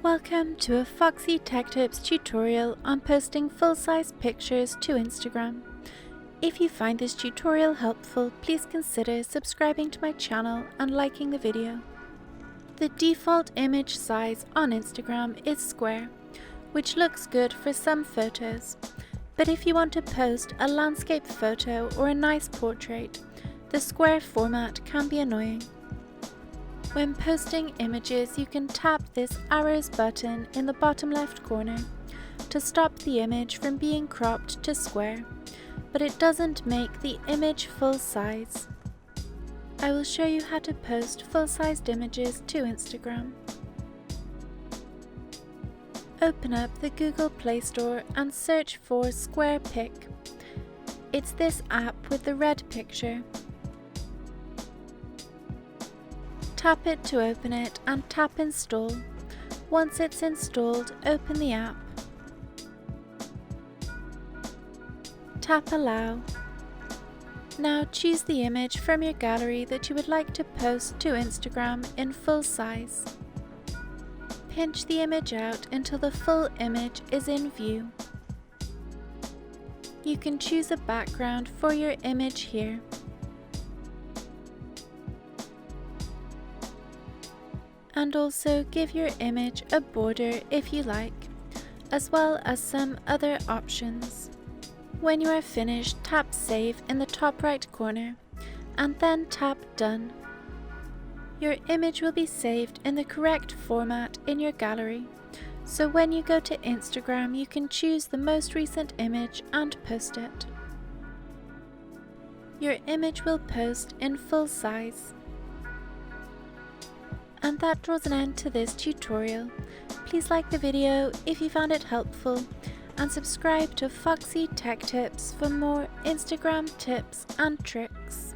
Welcome to a Foxy Tech Tips tutorial on posting full-size pictures to Instagram. If you find this tutorial helpful, please consider subscribing to my channel and liking the video. The default image size on Instagram is square, which looks good for some photos, but if you want to post a landscape photo or a nice portrait, the square format can be annoying. When posting images, you can tap this arrows button in the bottom left corner to stop the image from being cropped to square, but it doesn't make the image full size. I will show you how to post full-sized images to Instagram. Open up the Google Play Store and search for SquarePic. It's this app with the red picture. Tap it to open it and tap Install. Once it's installed, open the app. Tap Allow. Now choose the image from your gallery that you would like to post to Instagram in full size. Pinch the image out until the full image is in view. You can choose a background for your image here. And also give your image a border if you like, as well as some other options. When you are finished, tap Save in the top right corner, and then tap Done. Your image will be saved in the correct format in your gallery, so when you go to Instagram you can choose the most recent image and post it. Your image will post in full size. And that draws an end to this tutorial. Please like the video if you found it helpful, and subscribe to Foxy Tech Tips for more Instagram tips and tricks.